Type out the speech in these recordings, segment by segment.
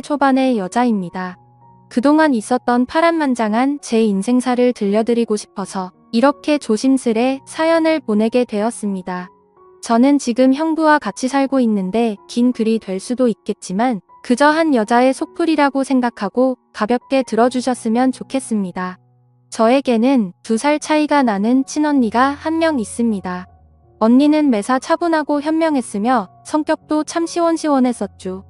초반의 여자입니다. 그동안 있었던 파란만장한 제 인생사를 들려드리고 싶어서 이렇게 조심스레 사연을 보내게 되었습니다. 저는 지금 형부와 같이 살고 있는데 긴 글이 될 수도 있겠지만 그저 한 여자의 속풀이라고 생각하고 가볍게 들어주셨으면 좋겠습니다. 저에게는 2살 차이가 나는 친언니가 한 명 있습니다. 언니는 매사 차분하고 현명했으며 성격도 참 시원시원했었죠.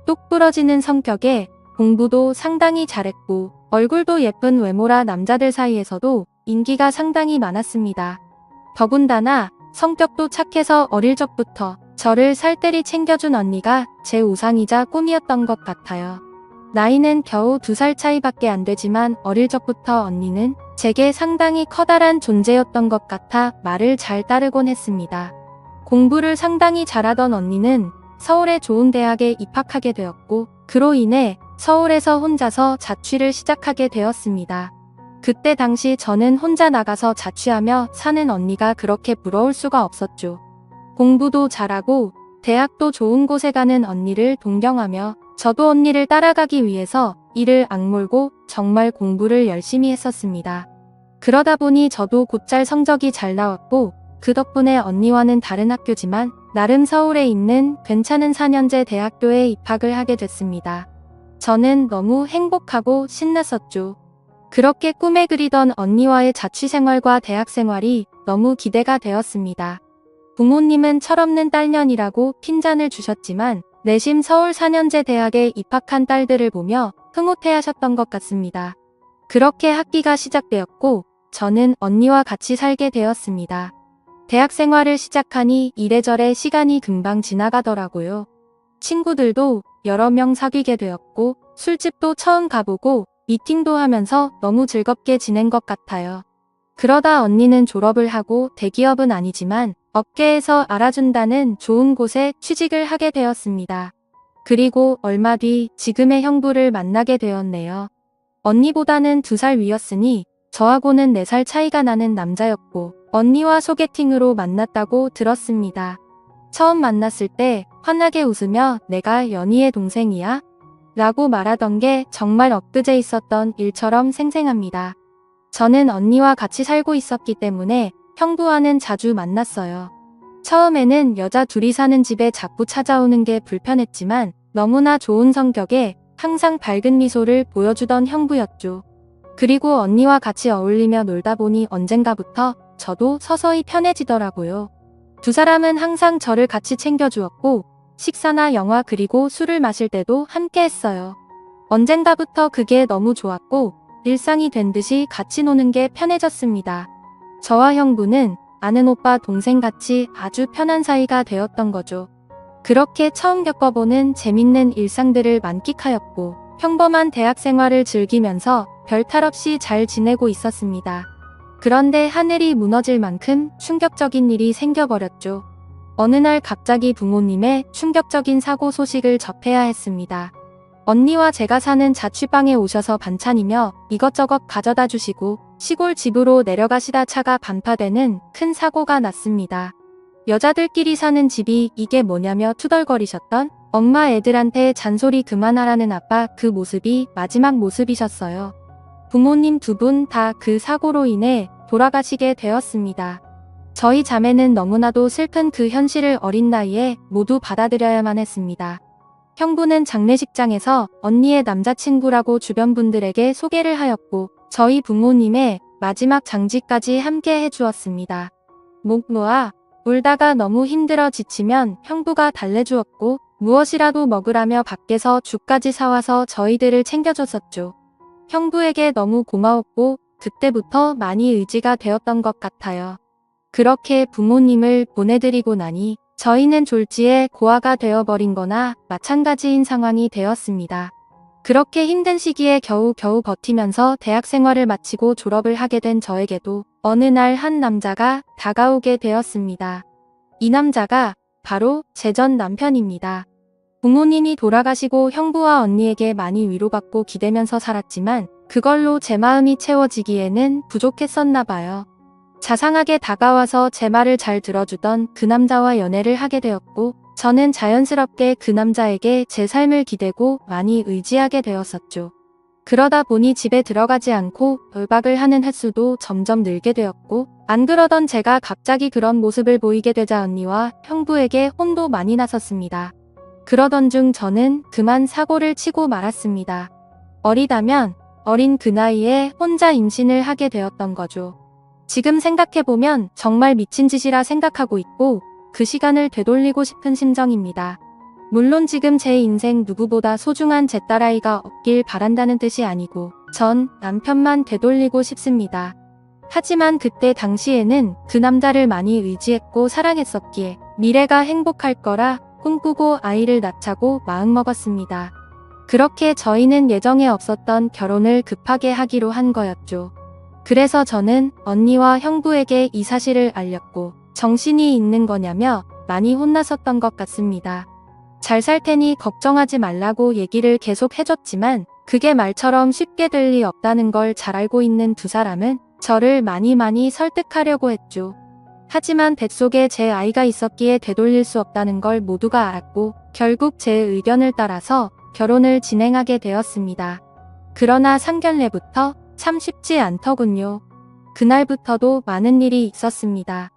똑 부러지는 성격에 공부도 상당히 잘했고 얼굴도 예쁜 외모라 남자들 사이에서도 인기가 상당히 많았습니다. 더군다나 성격도 착해서 어릴 적부터 저를 살뜰히 챙겨준 언니가 제 우상이자 꿈이었던 것 같아요. 나이는 겨우 2살 차이밖에 안 되지만 어릴 적부터 언니는 제게 상당히 커다란 존재였던 것 같아 말을 잘 따르곤 했습니다. 공부를 상당히 잘하던 언니는 서울의 좋은 대학에 입학하게 되었고 그로 인해 서울에서 혼자서 자취를 시작하게 되었습니다. 그때 당시 저는 혼자 나가서 자취하며 사는 언니가 그렇게 부러울 수가 없었죠. 공부도 잘하고 대학도 좋은 곳에 가는 언니를 동경하며 저도 언니를 따라가기 위해서 이를 악물고 정말 공부를 열심히 했었습니다. 그러다 보니 저도 곧잘 성적이 잘 나왔고 그 덕분에 언니와는 다른 학교지만 나름 서울에 있는 괜찮은 4년제 대학교에 입학을 하게 됐습니다. 저는 너무 행복하고 신났었죠. 그렇게 꿈에 그리던 언니와의 자취생활과 대학생활이 너무 기대가 되었습니다. 부모님은 철없는 딸년이라고 핀잔을 주셨지만 내심 서울 4년제 대학에 입학한 딸들을 보며 흐뭇해하셨던 것 같습니다. 그렇게 학기가 시작되었고 저는 언니와 같이 살게 되었습니다. 대학 생활을 시작하니 이래저래 시간이 금방 지나가더라고요. 친구들도 여러 명 사귀게 되었고 술집도 처음 가보고 미팅도 하면서 너무 즐겁게 지낸 것 같아요. 그러다 언니는 졸업을 하고 대기업은 아니지만 업계에서 알아준다는 좋은 곳에 취직을 하게 되었습니다. 그리고 얼마 뒤 지금의 형부를 만나게 되었네요. 언니보다는 2살 위였으니 저하고는 4살 차이가 나는 남자였고 언니와 소개팅으로 만났다고 들었습니다. 처음 만났을 때 환하게 웃으며 내가 연희의 동생이야? 라고 말하던 게 정말 엊그제 있었던 일처럼 생생합니다. 저는 언니와 같이 살고 있었기 때문에 형부와는 자주 만났어요. 처음에는 여자 둘이 사는 집에 자꾸 찾아오는 게 불편했지만 너무나 좋은 성격에 항상 밝은 미소를 보여주던 형부였죠. 그리고 언니와 같이 어울리며 놀다 보니 언젠가부터 저도 서서히 편해지더라고요. 2사람은 항상 저를 같이 챙겨주었고 식사나 영화 그리고 술을 마실 때도 함께 했어요. 언젠가부터 그게 너무 좋았고 일상이 된 듯이 같이 노는 게 편해졌습니다. 저와 형부는 아는 오빠 동생같이 아주 편한 사이가 되었던 거죠. 그렇게 처음 겪어보는 재밌는 일상들을 만끽하였고 평범한 대학 생활을 즐기면서 별 탈 없이 잘 지내고 있었습니다. 그런데 하늘이 무너질 만큼 충격적인 일이 생겨버렸죠. 어느 날 갑자기 부모님의 충격적인 사고 소식을 접해야 했습니다. 언니와 제가 사는 자취방에 오셔서 반찬이며 이것저것 가져다 주시고 시골 집으로 내려가시다 차가 반파되는 큰 사고가 났습니다. 여자들끼리 사는 집이 이게 뭐냐며 투덜거리셨던 엄마 애들한테 잔소리 그만하라는 아빠 그 모습이 마지막 모습이셨어요. 부모님 2분 다 그 사고로 인해 돌아가시게 되었습니다. 저희 자매는 너무나도 슬픈 그 현실을 어린 나이에 모두 받아들여야만 했습니다. 형부는 장례식장에서 언니의 남자친구라고 주변 분들에게 소개를 하였고 저희 부모님의 마지막 장지까지 함께 해주었습니다. 목 놓아 울다가 너무 힘들어 지치면 형부가 달래주었고 무엇이라도 먹으라며 밖에서 죽까지 사와서 저희들을 챙겨줬었죠. 형부에게 너무 고마웠고 그때부터 많이 의지가 되었던 것 같아요. 그렇게 부모님을 보내드리고 나니 저희는 졸지에 고아가 되어버린 거나 마찬가지인 상황이 되었습니다. 그렇게 힘든 시기에 겨우겨우 버티면서 대학 생활을 마치고 졸업을 하게 된 저에게도 어느 날 한 남자가 다가오게 되었습니다. 이 남자가 바로 제 전 남편입니다. 부모님이 돌아가시고 형부와 언니에게 많이 위로받고 기대면서 살았지만 그걸로 제 마음이 채워지기에는 부족했었나 봐요. 자상하게 다가와서 제 말을 잘 들어주던 그 남자와 연애를 하게 되었고 저는 자연스럽게 그 남자에게 제 삶을 기대고 많이 의지하게 되었었죠. 그러다 보니 집에 들어가지 않고 외박을 하는 횟수도 점점 늘게 되었고, 안 그러던 제가 갑자기 그런 모습을 보이게 되자 언니와 형부에게 혼도 많이 났었습니다. 그러던 중 저는 그만 사고를 치고 말았습니다. 어리다면 어린 그 나이에 혼자 임신을 하게 되었던 거죠. 지금 생각해보면 정말 미친 짓이라 생각하고 있고 그 시간을 되돌리고 싶은 심정입니다. 물론 지금 제 인생 누구보다 소중한 제 딸아이가 없길 바란다는 뜻이 아니고 전 남편만 되돌리고 싶습니다. 하지만 그때 당시에는 그 남자를 많이 의지했고 사랑했었기에 미래가 행복할 거라 꿈꾸고 아이를 낳자고 마음먹었습니다. 그렇게 저희는 예정에 없었던 결혼을 급하게 하기로 한 거였죠. 그래서 저는 언니와 형부에게 이 사실을 알렸고 정신이 있는 거냐며 많이 혼났었던 것 같습니다. 잘 살 테니 걱정하지 말라고 얘기를 계속 해줬지만 그게 말처럼 쉽게 될 리 없다는 걸 잘 알고 있는 두 사람은 저를 많이 설득하려고 했죠. 하지만 뱃속에 제 아이가 있었기에 되돌릴 수 없다는 걸 모두가 알았고 결국 제 의견을 따라서 결혼을 진행하게 되었습니다. 그러나 상견례부터 참 쉽지 않더군요. 그날부터도 많은 일이 있었습니다.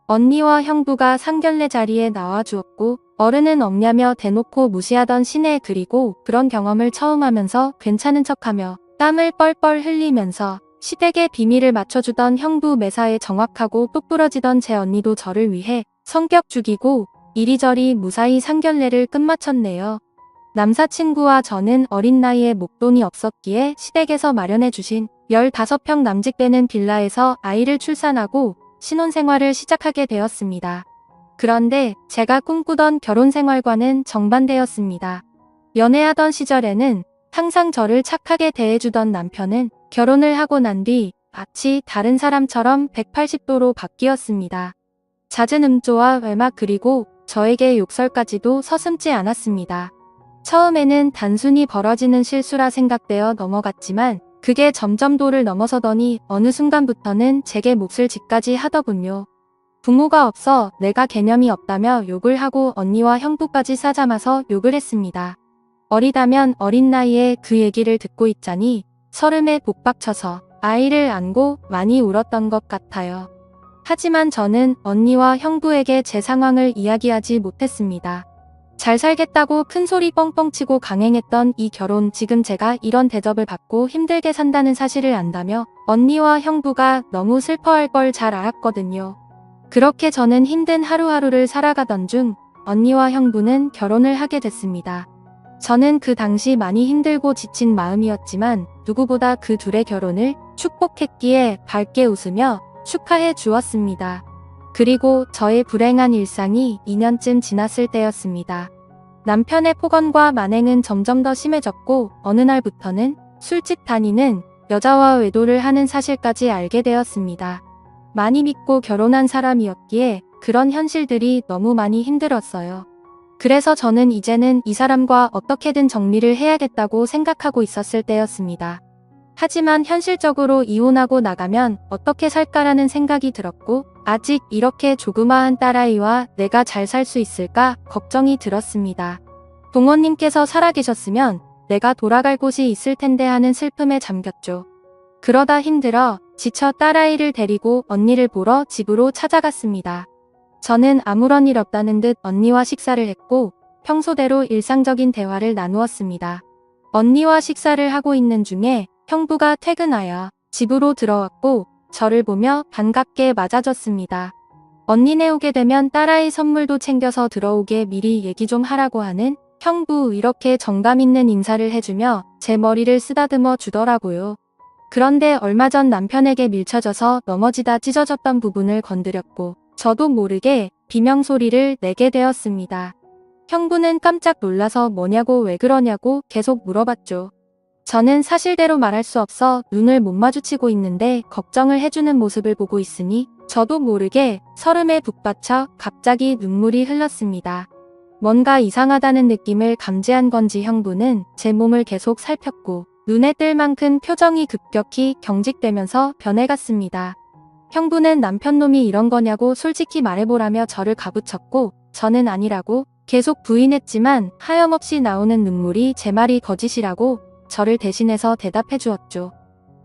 언니와 형부가 상견례 자리에 나와주었고 어른은 없냐며 대놓고 무시하던 시내 그리고 그런 경험을 처음 하면서 괜찮은 척하며 땀을 뻘뻘 흘리면서 시댁의 비밀을 맞춰주던 형부 매사에 정확하고 똑부러지던 제 언니도 저를 위해 성격 죽이고 이리저리 무사히 상견례를 끝마쳤네요. 남사친구와 저는 어린 나이에 목돈이 없었기에 시댁에서 마련해주신 15평 남직되는 빌라에서 아이를 출산하고 신혼생활을 시작하게 되었습니다. 그런데 제가 꿈꾸던 결혼생활과는 정반대였습니다. 연애하던 시절에는 항상 저를 착하게 대해주던 남편은 결혼을 하고 난 뒤 마치 다른 사람처럼 180도로 바뀌었습니다. 잦은 음조와 외막 그리고 저에게 욕설까지도 서슴지 않았습니다. 처음에는 단순히 벌어지는 실수라 생각되어 넘어갔지만 그게 점점 도를 넘어서더니 어느 순간부터는 제게 몫을 짓까지 하더군요. 부모가 없어 내가 개념이 없다며 욕을 하고 언니와 형부까지 싸잡아서 욕을 했습니다. 어리다면 어린 나이에 그 얘기를 듣고 있자니 서름에 복박쳐서 아이를 안고 많이 울었던 것 같아요. 하지만 저는 언니와 형부에게 제 상황을 이야기하지 못했습니다. 잘 살겠다고 큰소리 뻥뻥 치고 강행했던 이 결혼, 지금 제가 이런 대접을 받고 힘들게 산다는 사실을 안다며 언니와 형부가 너무 슬퍼할 걸 잘 알았거든요. 그렇게 저는 힘든 하루하루를 살아가던 중 언니와 형부는 결혼을 하게 됐습니다. 저는 그 당시 많이 힘들고 지친 마음이었지만 누구보다 그 둘의 결혼을 축복했기에 밝게 웃으며 축하해 주었습니다. 그리고 저의 불행한 일상이 2년쯤 지났을 때였습니다. 남편의 폭언과 만행은 점점 더 심해졌고 어느 날부터는 술집 다니는 여자와 외도를 하는 사실까지 알게 되었습니다. 많이 믿고 결혼한 사람이었기에 그런 현실들이 너무 많이 힘들었어요. 그래서 저는 이제는 이 사람과 어떻게든 정리를 해야겠다고 생각하고 있었을 때였습니다. 하지만 현실적으로 이혼하고 나가면 어떻게 살까라는 생각이 들었고 아직 이렇게 조그마한 딸아이와 내가 잘 살 수 있을까 걱정이 들었습니다. 동원님께서 살아계셨으면 내가 돌아갈 곳이 있을 텐데 하는 슬픔에 잠겼죠. 그러다 힘들어 지쳐 딸아이를 데리고 언니를 보러 집으로 찾아갔습니다. 저는 아무런 일 없다는 듯 언니와 식사를 했고 평소대로 일상적인 대화를 나누었습니다. 언니와 식사를 하고 있는 중에 형부가 퇴근하여 집으로 들어왔고 저를 보며 반갑게 맞아줬습니다. 언니네 오게 되면 딸아이 선물도 챙겨서 들어오게 미리 얘기 좀 하라고 하는 형부, 이렇게 정감 있는 인사를 해주며 제 머리를 쓰다듬어 주더라고요. 그런데 얼마 전 남편에게 밀쳐져서 넘어지다 찢어졌던 부분을 건드렸고 저도 모르게 비명소리를 내게 되었습니다. 형부는 깜짝 놀라서 뭐냐고 왜 그러냐고 계속 물어봤죠. 저는 사실대로 말할 수 없어 눈을 못 마주치고 있는데 걱정을 해주는 모습을 보고 있으니 저도 모르게 서름에 북받쳐 갑자기 눈물이 흘렀습니다. 뭔가 이상하다는 느낌을 감지한 건지 형부는 제 몸을 계속 살폈고 눈에 뜰 만큼 표정이 급격히 경직되면서 변해갔습니다. 형부는 남편 놈이 이런 거냐고 솔직히 말해보라며 저를 가부쳤고 저는 아니라고 계속 부인했지만 하염없이 나오는 눈물이 제 말이 거짓이라고 저를 대신해서 대답해 주었죠.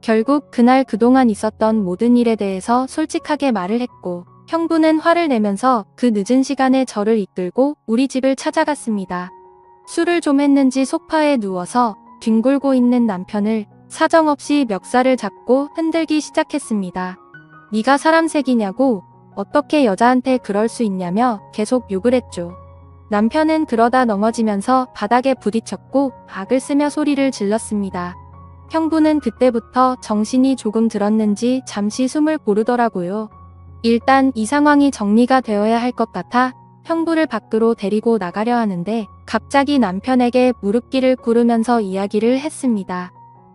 결국 그날 그동안 있었던 모든 일에 대해서 솔직하게 말을 했고 형부는 화를 내면서 그 늦은 시간에 저를 이끌고 우리 집을 찾아갔습니다. 술을 좀 했는지 소파에 누워서 뒹굴고 있는 남편을 사정없이 멱살을 잡고 흔들기 시작했습니다. 네가 사람 새끼냐고, 어떻게 여자한테 그럴 수 있냐며 계속 욕을 했죠. 남편은 그러다 넘어지면서 바닥에 부딪혔고 악을 쓰며 소리를 질렀습니다. 형부는 그때부터 정신이 조금 들었는지 잠시 숨을 고르더라고요. 일단 이 상황이 정리가 되어야 할 것 같아 형부를 밖으로 데리고 나가려 하는데 갑자기 남편에게 무릎길을 꿇으면서 이야기를 했습니다.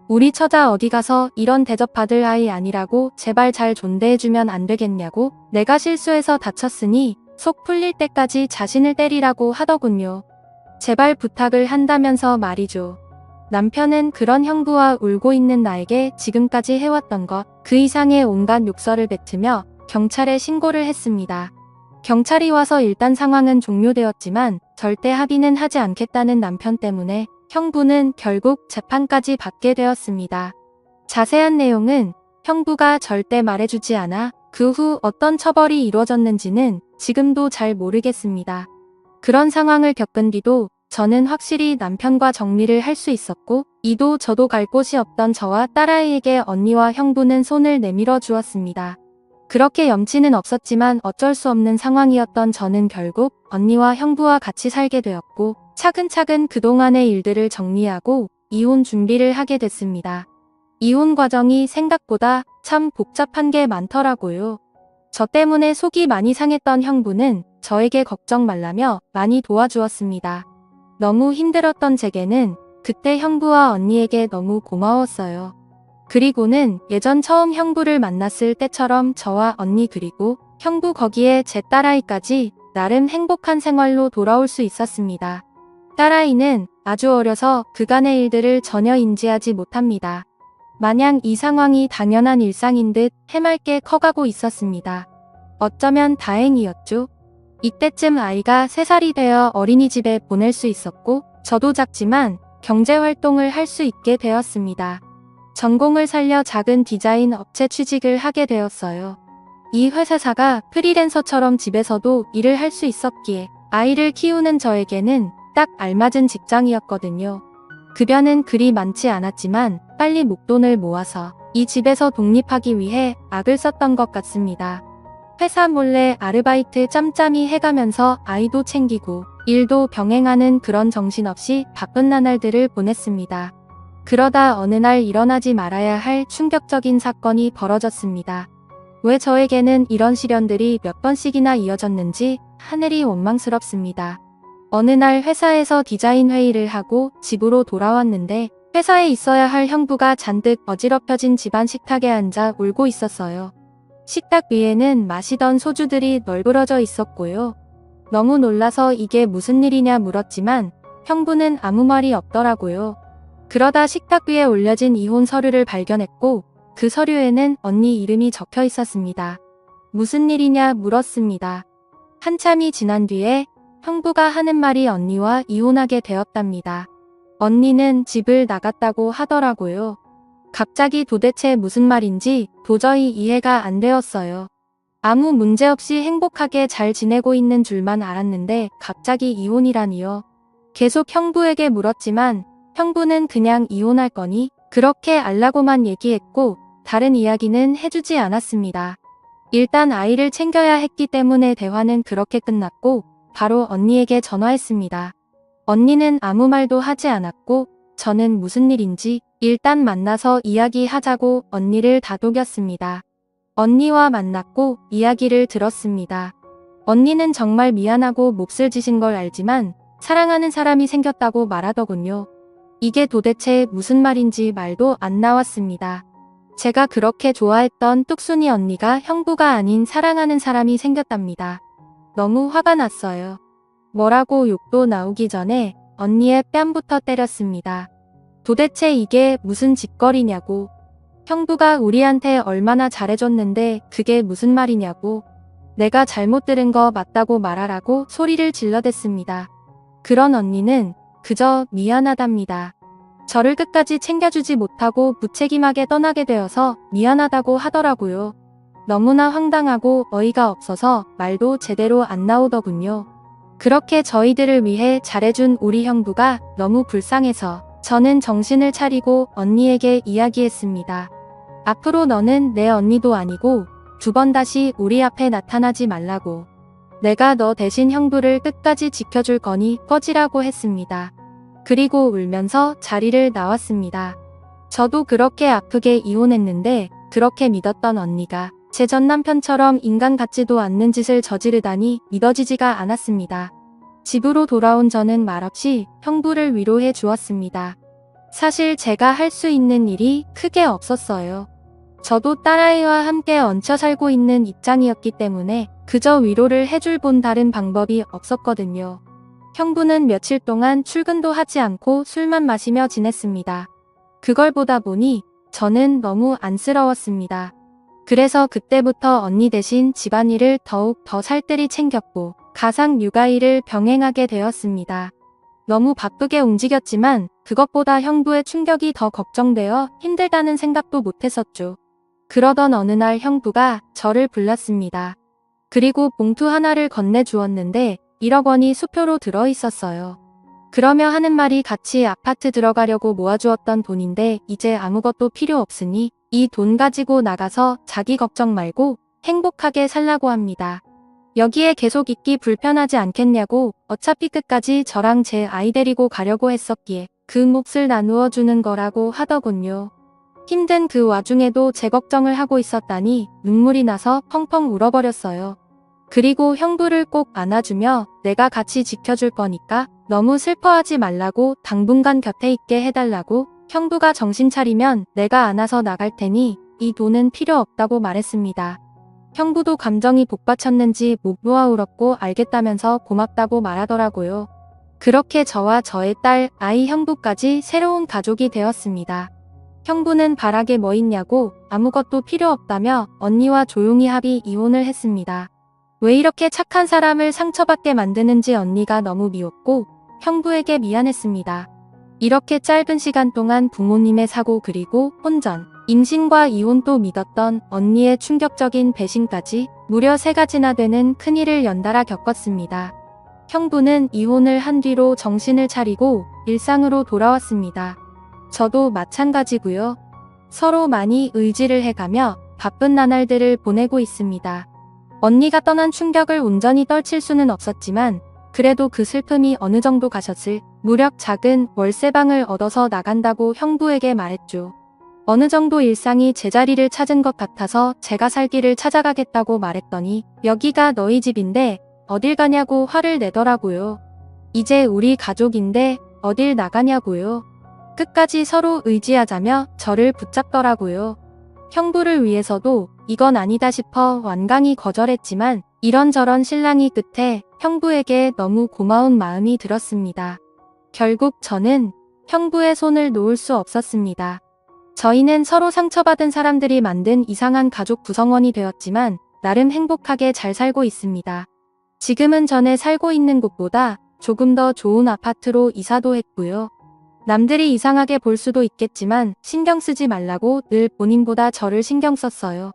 우리 처자 어디 가서 이런 대접받을 아이 아니라고 제발 잘 존대해주면 안 되겠냐고, 내가 실수해서 다쳤으니 속 풀릴 때까지 자신을 때리라고 하더군요. 제발 부탁을 한다면서 말이죠. 남편은 그런 형부와 울고 있는 나에게 지금까지 해왔던 것 그 이상의 온갖 욕설을 뱉으며 경찰에 신고를 했습니다. 경찰이 와서 일단 상황은 종료되었지만 절대 합의는 하지 않겠다는 남편 때문에 형부는 결국 재판까지 받게 되었습니다. 자세한 내용은 형부가 절대 말해주지 않아 그 후 어떤 처벌이 이루어졌는지는 지금도 잘 모르겠습니다. 그런 상황을 겪은 뒤도 저는 확실히 남편과 정리를 할 수 있었고 이도 저도 갈 곳이 없던 저와 딸아이에게 언니와 형부는 손을 내밀어 주었습니다. 그렇게 염치는 없었지만 어쩔 수 없는 상황이었던 저는 결국 언니와 형부와 같이 살게 되었고 차근차근 그동안의 일들을 정리하고 이혼 준비를 하게 됐습니다. 이혼 과정이 생각보다 참 복잡한 게 많더라고요. 저 때문에 속이 많이 상했던 형부는 저에게 걱정 말라며 많이 도와주었습니다. 너무 힘들었던 제게는 그때 형부와 언니에게 너무 고마웠어요. 그리고는 예전 처음 형부를 만났을 때처럼 저와 언니 그리고 형부 거기에 제 딸아이까지 나름 행복한 생활로 돌아올 수 있었습니다. 딸아이는 아주 어려서 그간의 일들을 전혀 인지하지 못합니다. 마냥 이 상황이 당연한 일상인 듯 해맑게 커가고 있었습니다. 어쩌면 다행이었죠. 이때쯤 아이가 3살이 되어 어린이집에 보낼 수 있었고 저도 작지만 경제활동을 할 수 있게 되었습니다. 전공을 살려 작은 디자인 업체 취직을 하게 되었어요. 이 회사사가 프리랜서처럼 집에서도 일을 할 수 있었기에 아이를 키우는 저에게는 딱 알맞은 직장이었거든요. 급여는 그리 많지 않았지만 빨리 목돈을 모아서 이 집에서 독립하기 위해 악을 썼던 것 같습니다. 회사 몰래 아르바이트 짬짬이 해가면서 아이도 챙기고 일도 병행하는 그런 정신없이 바쁜 나날들을 보냈습니다. 그러다 어느 날 일어나지 말아야 할 충격적인 사건이 벌어졌습니다. 왜 저에게는 이런 시련들이 몇 번씩이나 이어졌는지 하늘이 원망스럽습니다. 어느 날 회사에서 디자인 회의를 하고 집으로 돌아왔는데 회사에 있어야 할 형부가 잔뜩 어지럽혀진 집안 식탁에 앉아 울고 있었어요. 식탁 위에는 마시던 소주들이 널브러져 있었고요. 너무 놀라서 이게 무슨 일이냐 물었지만 형부는 아무 말이 없더라고요. 그러다 식탁 위에 올려진 이혼 서류를 발견했고 그 서류에는 언니 이름이 적혀 있었습니다. 무슨 일이냐 물었습니다. 한참이 지난 뒤에 형부가 하는 말이 언니와 이혼하게 되었답니다. 언니는 집을 나갔다고 하더라고요. 갑자기 도대체 무슨 말인지 도저히 이해가 안 되었어요. 아무 문제 없이 행복하게 잘 지내고 있는 줄만 알았는데 갑자기 이혼이라니요. 계속 형부에게 물었지만 형부는 그냥 이혼할 거니 그렇게 알라고만 얘기했고 다른 이야기는 해주지 않았습니다. 일단 아이를 챙겨야 했기 때문에 대화는 그렇게 끝났고 바로 언니에게 전화했습니다. 언니는 아무 말도 하지 않았고 저는 무슨 일인지 일단 만나서 이야기하자고 언니를 다독였습니다. 언니와 만났고 이야기를 들었습니다. 언니는 정말 미안하고 몹쓸 짓인 걸 알지만 사랑하는 사람이 생겼다고 말하더군요. 이게 도대체 무슨 말인지 말도 안 나왔습니다. 제가 그렇게 좋아했던 뚝순이 언니가 형부가 아닌 사랑하는 사람이 생겼답니다. 너무 화가 났어요. 뭐라고 욕도 나오기 전에 언니의 뺨부터 때렸습니다. 도대체 이게 무슨 짓거리냐고. 형부가 우리한테 얼마나 잘해줬는데 그게 무슨 말이냐고. 내가 잘못 들은 거 맞다고 말하라고 소리를 질러댔습니다. 그런 언니는 그저 미안하답니다. 저를 끝까지 챙겨주지 못하고 무책임하게 떠나게 되어서 미안하다고 하더라고요. 너무나 황당하고 어이가 없어서 말도 제대로 안 나오더군요. 그렇게 저희들을 위해 잘해준 우리 형부가 너무 불쌍해서 저는 정신을 차리고 언니에게 이야기했습니다. 앞으로 너는 내 언니도 아니고 2번 다시 우리 앞에 나타나지 말라고. 내가 너 대신 형부를 끝까지 지켜줄 거니 꺼지라고 했습니다. 그리고 울면서 자리를 나왔습니다. 저도 그렇게 아프게 이혼했는데 그렇게 믿었던 언니가 제 전 남편처럼 인간 같지도 않는 짓을 저지르다니 믿어지지가 않았습니다. 집으로 돌아온 저는 말없이 형부를 위로해 주었습니다. 사실 제가 할 수 있는 일이 크게 없었어요. 저도 딸아이와 함께 얹혀 살고 있는 입장이었기 때문에 그저 위로를 해줄 본 다른 방법이 없었거든요. 형부는 며칠 동안 출근도 하지 않고 술만 마시며 지냈습니다. 그걸 보다 보니 저는 너무 안쓰러웠습니다. 그래서 그때부터 언니 대신 집안일을 더욱 더 살뜰히 챙겼고 가상 육아일을 병행하게 되었습니다. 너무 바쁘게 움직였지만 그것보다 형부의 충격이 더 걱정되어 힘들다는 생각도 못했었죠. 그러던 어느 날 형부가 저를 불렀습니다. 그리고 봉투 하나를 건네주었는데 1억 원이 수표로 들어있었어요. 그러며 하는 말이 같이 아파트 들어가려고 모아주었던 돈인데 이제 아무것도 필요 없으니 이 돈 가지고 나가서 자기 걱정 말고 행복하게 살라고 합니다. 여기에 계속 있기 불편하지 않겠냐고 어차피 끝까지 저랑 제 아이 데리고 가려고 했었기에 그 몫을 나누어 주는 거라고 하더군요. 힘든 그 와중에도 제 걱정을 하고 있었다니 눈물이 나서 펑펑 울어버렸어요. 그리고 형부를 꼭 안아주며 내가 같이 지켜줄 거니까 너무 슬퍼하지 말라고 당분간 곁에 있게 해달라고 형부가 정신 차리면 내가 안아서 나갈 테니 이 돈은 필요 없다고 말했습니다. 형부도 감정이 복받쳤는지 못 놓아 울었고 알겠다면서 고맙다고 말하더라고요. 그렇게 저와 저의 딸, 아이 형부까지 새로운 가족이 되었습니다. 형부는 바라게 뭐 있냐고 아무것도 필요 없다며 언니와 조용히 합의 이혼을 했습니다. 왜 이렇게 착한 사람을 상처받게 만드는지 언니가 너무 미웠고 형부에게 미안했습니다. 이렇게 짧은 시간 동안 부모님의 사고 그리고 혼전, 임신과 이혼도 믿었던 언니의 충격적인 배신까지 무려 3가지나 되는 큰일을 연달아 겪었습니다. 형부는 이혼을 한 뒤로 정신을 차리고 일상으로 돌아왔습니다. 저도 마찬가지고요. 서로 많이 의지를 해가며 바쁜 나날들을 보내고 있습니다. 언니가 떠난 충격을 온전히 떨칠 수는 없었지만 그래도 그 슬픔이 어느 정도 가셨을 무력 작은 월세방을 얻어서 나간다고 형부에게 말했죠. 어느 정도 일상이 제자리를 찾은 것 같아서 제가 살 길을 찾아가겠다고 말했더니 여기가 너희 집인데 어딜 가냐고 화를 내더라고요. 이제 우리 가족인데 어딜 나가냐고요. 끝까지 서로 의지하자며 저를 붙잡더라고요. 형부를 위해서도 이건 아니다 싶어 완강히 거절했지만 이런저런 실랑이 끝에 형부에게 너무 고마운 마음이 들었습니다. 결국 저는 형부의 손을 놓을 수 없었습니다. 저희는 서로 상처받은 사람들이 만든 이상한 가족 구성원이 되었지만 나름 행복하게 잘 살고 있습니다. 지금은 전에 살고 있는 곳보다 조금 더 좋은 아파트로 이사도 했고요. 남들이 이상하게 볼 수도 있겠지만 신경 쓰지 말라고 늘 본인보다 저를 신경 썼어요.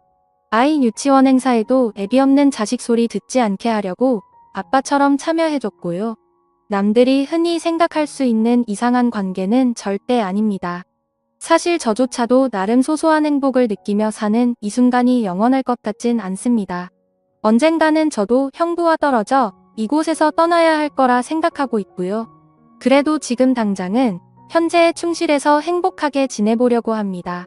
아이 유치원 행사에도 애비 없는 자식 소리 듣지 않게 하려고 아빠처럼 참여해줬고요. 남들이 흔히 생각할 수 있는 이상한 관계는 절대 아닙니다. 사실 저조차도 나름 소소한 행복을 느끼며 사는 이 순간이 영원할 것 같진 않습니다. 언젠가는 저도 형부와 떨어져 이곳에서 떠나야 할 거라 생각하고 있고요. 그래도 지금 당장은 현재에 충실해서 행복하게 지내보려고 합니다.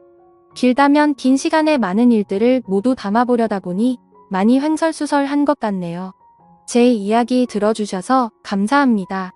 길다면 긴 시간에 많은 일들을 모두 담아보려다 보니 많이 횡설수설한 것 같네요. 제 이야기 들어주셔서 감사합니다.